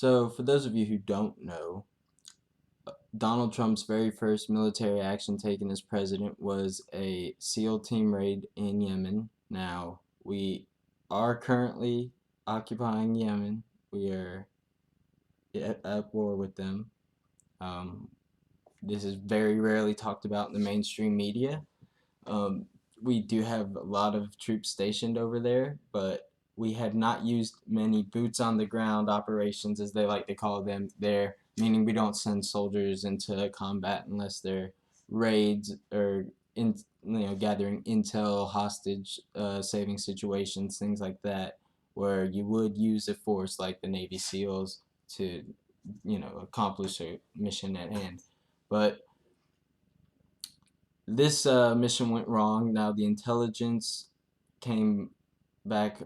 So, for those of you who don't know, Donald Trump's very first military action taken as president was a SEAL team raid in Yemen. Now, we are currently occupying Yemen. We are at war with them. Um, this is very rarely talked about in the mainstream media. Um, we do have a lot of troops stationed over there, but we have not used many boots on the ground operations, as they like to call them, there, meaning we don't send soldiers into combat unless they're raids or gathering intel, hostage saving situations, things like that, where you would use a force like the Navy SEALs to accomplish a mission at hand. But this mission went wrong. Now the intelligence came back.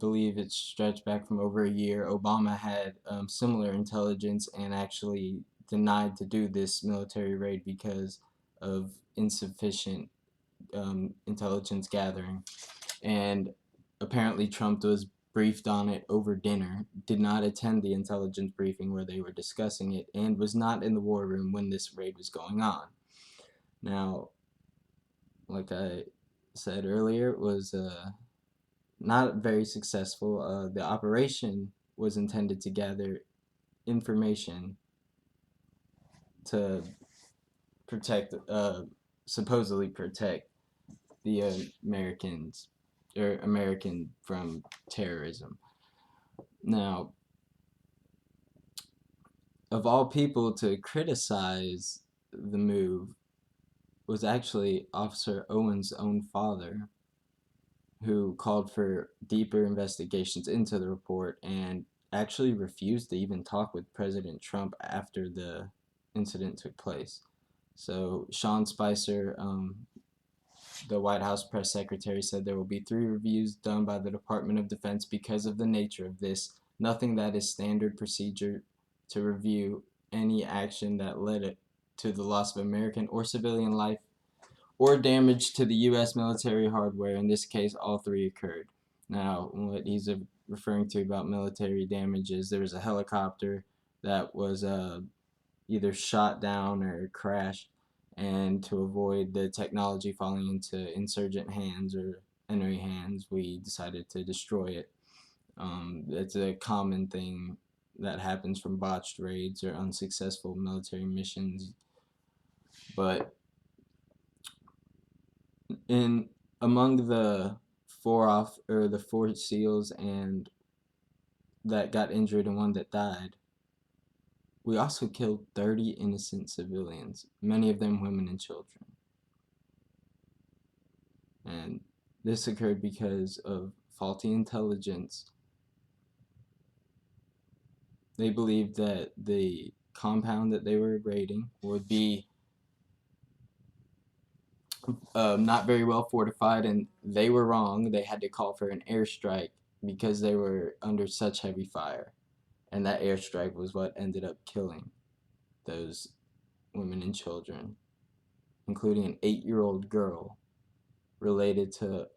Believe it stretched back from over a year. Obama had similar intelligence and actually denied to do this military raid because of insufficient intelligence gathering. And apparently Trump was briefed on it over dinner, did not attend the intelligence briefing where they were discussing it, and was not in the war room when this raid was going on. Now, like I said earlier, it was not very successful. The operation was intended to gather information to protect, supposedly protect the Americans or American from terrorism. Now, of all people to criticize the move was actually Officer Owens' own father, who called for deeper investigations into the report and actually refused to even talk with President Trump after the incident took place. So Sean Spicer, the White House press secretary, said there will be 3 reviews done by the Department of Defense because of the nature of this. Nothing that is standard procedure to review any action that led to the loss of American or civilian life or damage to the U.S. military hardware. In this case, all 3 occurred. Now, what he's referring to about military damage is there was a helicopter that was either shot down or crashed, and to avoid the technology falling into insurgent hands or enemy hands, we decided to destroy it. It's a common thing that happens from botched raids or unsuccessful military missions, but in among the 4 SEALs and that got injured and one that died, we also killed 30 innocent civilians, many of them women and children. And this occurred because of faulty intelligence. They believed that the compound that they were raiding would be not very well fortified, and they were wrong. They had to call for an airstrike because they were under such heavy fire. And that airstrike was what ended up killing those women and children, including an 8-year-old girl related to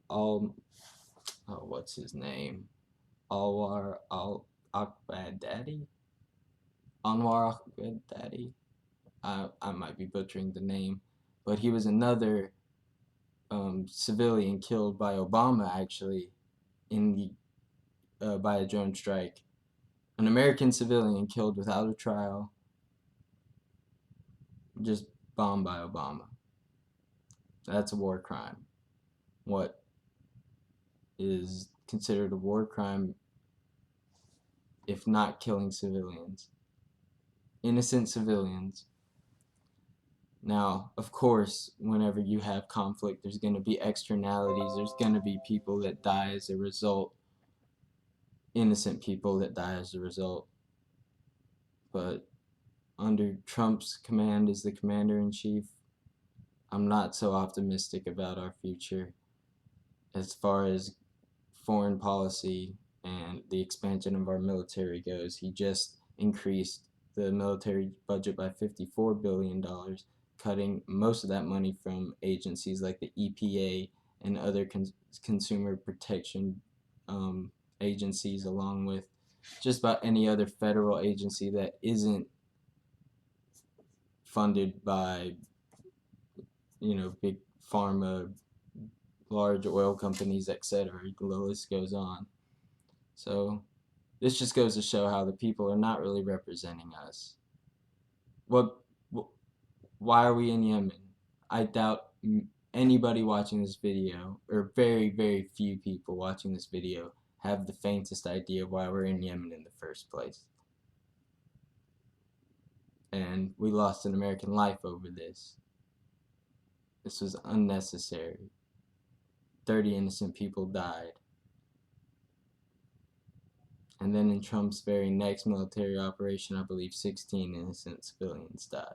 all, oh, what's his name? Alwar Al Akbadadi? Anwar Akbadadi? I might be butchering the name, but he was another civilian killed by Obama, actually, in by a drone strike. An American civilian killed without a trial, just bombed by Obama. That's a war crime. What is considered a war crime if not killing civilians? Innocent civilians. Now, of course, whenever you have conflict, there's going to be externalities. There's going to be people that die as a result, innocent people that die as a result. But under Trump's command as the commander-in-chief, I'm not so optimistic about our future as far as foreign policy and the expansion of our military goes. He just increased the military budget by $54 billion, cutting most of that money from agencies like the EPA and other consumer protection agencies, along with just about any other federal agency that isn't funded by, big pharma, large oil companies, etc. The list goes on. So this just goes to show how the people are not really representing us. What? Why are we in Yemen? I doubt anybody watching this video, or very, very few people watching this video, have the faintest idea why we're in Yemen in the first place. And we lost an American life over this. This was unnecessary. 30 innocent people died. And then in Trump's very next military operation, I believe 16 innocent civilians died.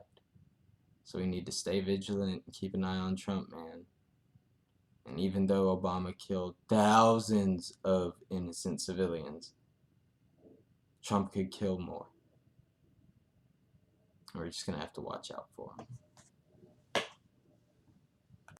So we need to stay vigilant and keep an eye on Trump, man. And even though Obama killed thousands of innocent civilians, Trump could kill more. We're just going to have to watch out for him.